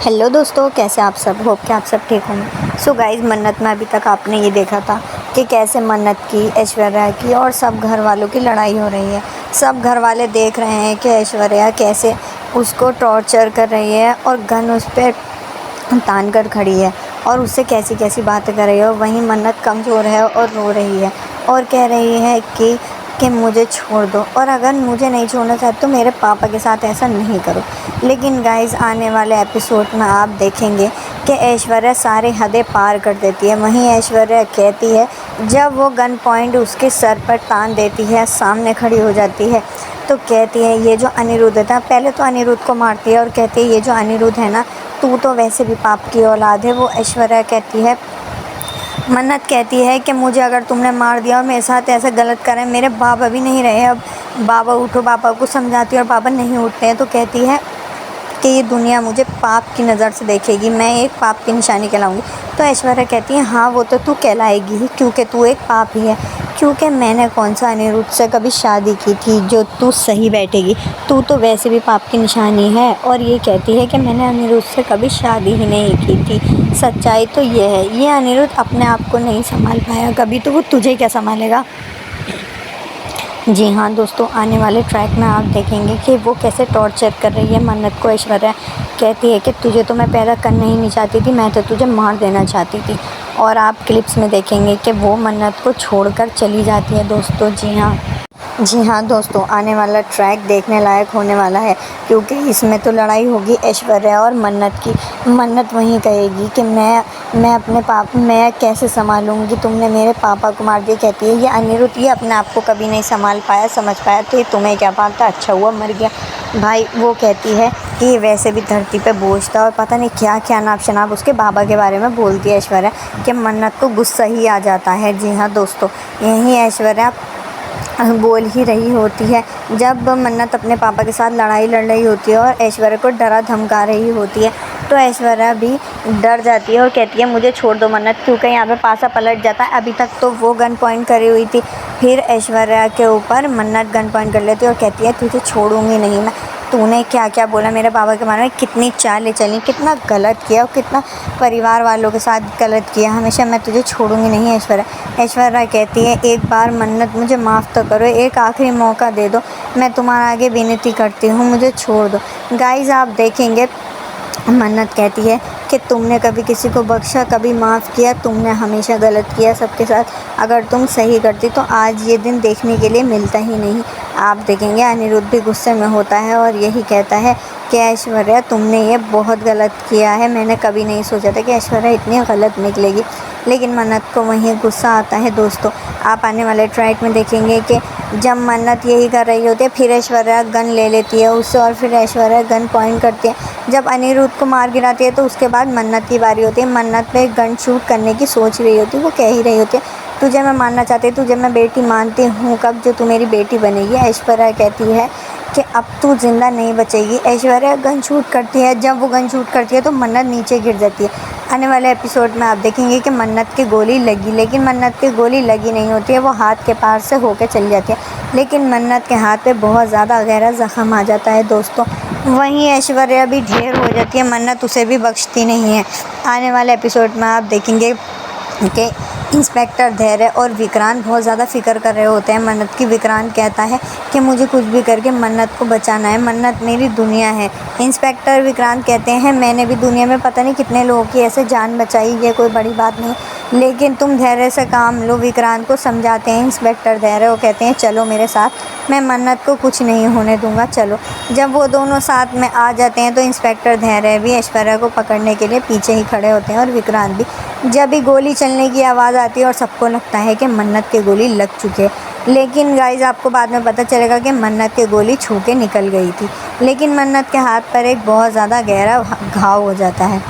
Hello दोस्तों, कैसे आप सब। होप कि आप सब ठीक होंगे। सो गाइज़, मन्नत में अभी तक आपने ये देखा था कि कैसे मन्नत की, ऐश्वर्या की और सब घर वालों की लड़ाई हो रही है। सब घर वाले देख रहे हैं कि ऐश्वर्या कैसे उसको टॉर्चर कर रही है और गन उस पर तान कर खड़ी है और उससे कैसी कैसी बातें कर रही है। और वहीं मन्नत कमज़ोर है और रो रही है और कह रही है कि मुझे छोड़ दो, और अगर मुझे नहीं छोड़ना चाहते तो मेरे पापा के साथ ऐसा नहीं करो। लेकिन गाइज़, आने वाले एपिसोड में आप देखेंगे कि ऐश्वर्या सारे हदें पार कर देती है। वहीं ऐश्वर्या कहती है, जब वो गन पॉइंट उसके सर पर तान देती है, सामने खड़ी हो जाती है, तो कहती है ये जो अनिरुद्ध था, पहले तो अनिरुद्ध को मारती है और कहती है ये जो अनिरुद्ध है ना, तू तो वैसे भी पाप की औलाद है। वो ऐश्वर्या कहती है, मन्नत कहती है कि मुझे अगर तुमने मार दिया और मेरे साथ ऐसा गलत करें, मेरे बाबा भी नहीं रहे, अब बाबा उठो, बाबा को समझाती है और बाबा नहीं उठते हैं, तो कहती है कि ये दुनिया मुझे पाप की नज़र से देखेगी, मैं एक पाप की निशानी कहलाऊँगी। तो ऐश्वर्या कहती है, हाँ वो तो तू कहलाएगी ही, क्योंकि तू एक पाप ही है। क्योंकि मैंने कौन सा अनिरुद्ध से कभी शादी की थी जो तू सही बैठेगी, तू तो वैसे भी पाप की निशानी है। और ये कहती है कि मैंने अनिरुद्ध से कभी शादी ही नहीं की थी। सच्चाई तो ये है, ये अनिरुद्ध अपने आप को नहीं संभाल पाया कभी, तो वो तुझे क्या संभालेगा। जी हाँ दोस्तों, आने वाले ट्रैक में आप देखेंगे कि वो कैसे टॉर्चर कर रही है मन्नत को। ऐश्वर्या कहती है कि तुझे तो मैं पैदा करना ही नहीं चाहती थी, मैं तो तुझे मार देना चाहती थी। और आप क्लिप्स में देखेंगे कि वो मन्नत को छोड़कर चली जाती है दोस्तों। जी हाँ दोस्तों, आने वाला ट्रैक देखने लायक होने वाला है, क्योंकि इसमें तो लड़ाई होगी ऐश्वर्या और मन्नत की। मन्नत वहीं कहेगी कि मैं कैसे संभालूंगी, तुमने मेरे पापा को मार दिया। कहती है ये अनिरुद्ध, ये अपने आप को कभी नहीं संभाल पाया, समझ पाया, तो ये तुम्हें क्या पाता, अच्छा हुआ मर गया भाई। वो कहती है कि ये वैसे भी धरती पे बोझ था, और पता नहीं क्या क्या नाप शनाप उसके बाबा के बारे में बोलती है ऐश्वर्या कि मन्नत को गुस्सा ही आ जाता है। जी हाँ दोस्तों, यही ऐश्वर्या बोल ही रही होती है जब मन्नत अपने पापा के साथ लड़ाई लड़ रही होती है और ऐश्वर्या को डरा धमका रही होती है, तो ऐश्वर्या भी डर जाती है और कहती है मुझे छोड़ दो मन्नत, क्योंकि यहाँ पे पासा पलट जाता है। अभी तक तो वो गन पॉइंट करी हुई थी, फिर ऐश्वर्या के ऊपर मन्नत गन पॉइंट कर लेती है और कहती है तुझे छोड़ूंगी नहीं मैं, तूने क्या क्या बोला मेरे बाबा के बारे में, कितनी चालें चली, कितना गलत किया और कितना परिवार वालों के साथ गलत किया, हमेशा मैं तुझे छोड़ूंगी नहीं। ऐश्वर्या कहती है एक बार मन्नत मुझे माफ़ तो करो, एक आखिरी मौका दे दो, मैं तुम्हारा आगे विनती करती हूँ, मुझे छोड़ दो। गाइज़, आप देखेंगे मन्नत कहती है कि तुमने कभी किसी को बख्शा, कभी माफ़ किया, तुमने हमेशा गलत किया सबके साथ, अगर तुम सही करती तो आज ये दिन देखने के लिए मिलता ही नहीं। आप देखेंगे अनिरुद्ध भी गुस्से में होता है और यही कहता है कि ऐश्वर्या तुमने ये बहुत गलत किया है, मैंने कभी नहीं सोचा था कि ऐश्वर्या इतनी गलत निकलेगी। लेकिन मन्नत को वहीं गुस्सा आता है दोस्तों। आप आने वाले ट्रैक में देखेंगे कि जब मन्नत यही कर रही होती है, फिर ऐश्वर्या गन ले लेती है उससे और फिर ऐश्वर्या गन पॉइंट करती है। जब अनिरुद्ध को मार गिराती है तो उसके बाद मन्नत की बारी होती है। मन्नत पे गन शूट करने की सोच रही होती है, वो कह ही रही होती है तुझे मैं मानना चाहती हूँ, तुझे मैं बेटी मानती हूँ, कब जो तू मेरी बेटी बनेगी। ऐश्वर्या कहती है कि अब तू ज़िंदा नहीं बचेगी। ऐश्वर्या गन शूट करती है, जब वो गन शूट करती है तो मन्नत नीचे गिर जाती है। आने वाले एपिसोड में आप देखेंगे कि मन्नत की गोली लगी, लेकिन मन्नत की गोली लगी नहीं होती है, वो हाथ के पार से होकर चली जाती है, लेकिन मन्नत के हाथ पे बहुत ज़्यादा गहरा ज़ख्म आ जाता है दोस्तों। वहीं ऐश्वर्या भी ढेर हो जाती है, मन्नत उसे भी बख्शती नहीं है। आने वाले एपिसोड में आप देखेंगे कि इंस्पेक्टर धैर्य और विक्रांत बहुत ज़्यादा फिक्र कर रहे होते हैं मन्नत की। विक्रांत कहता है कि मुझे कुछ भी करके मन्नत को बचाना है, मन्नत मेरी दुनिया है। इंस्पेक्टर विक्रांत कहते हैं मैंने भी दुनिया में पता नहीं कितने लोगों की ऐसे जान बचाई, ये कोई बड़ी बात नहीं, लेकिन तुम धैर्य से काम लो। विक्रांत को समझाते हैं इंस्पेक्टर धैर्य, वो कहते हैं चलो मेरे साथ, मैं मन्नत को कुछ नहीं होने दूंगा, चलो। जब वो दोनों साथ में आ जाते हैं तो इंस्पेक्टर धैर्य भी ऐश्वर्या को पकड़ने के लिए पीछे ही खड़े होते हैं और विक्रांत भी। जब भी गोली चलने की आवाज़ आती है और सबको लगता है कि मन्नत की गोली लग चुकी है, लेकिन गाइज आपको बाद में पता चलेगा कि मन्नत की गोली छू के निकल गई थी, लेकिन मन्नत के हाथ पर एक बहुत ज़्यादा गहरा घाव हो जाता है।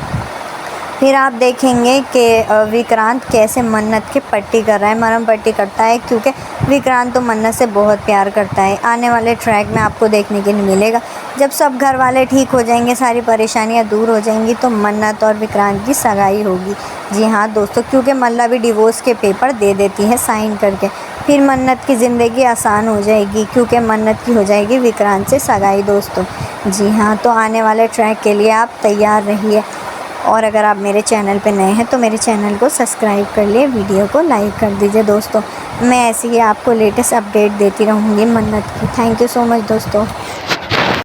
फिर आप देखेंगे कि विक्रांत कैसे मन्नत की पट्टी कर रहा है, मरहम पट्टी करता है, क्योंकि विक्रांत तो मन्नत से बहुत प्यार करता है। आने वाले ट्रैक में आपको देखने के लिए मिलेगा, जब सब घर वाले ठीक हो जाएंगे, सारी परेशानियां दूर हो जाएंगी, तो मन्नत और विक्रांत की सगाई होगी। जी हाँ दोस्तों, क्योंकि मल्ला भी डिवोर्स के पेपर दे देती है साइन करके। फिर मन्नत की ज़िंदगी आसान हो जाएगी, क्योंकि मन्नत की हो जाएगी विक्रांत से सगाई दोस्तों। जी हाँ, तो आने वाले ट्रैक के लिए आप तैयार रहिए। और अगर आप मेरे चैनल पे नए हैं तो मेरे चैनल को सब्सक्राइब कर लिए, वीडियो को लाइक कर दीजिए दोस्तों। मैं ऐसे ही आपको लेटेस्ट अपडेट देती रहूँगी मन्नत की। थैंक यू सो मच दोस्तों।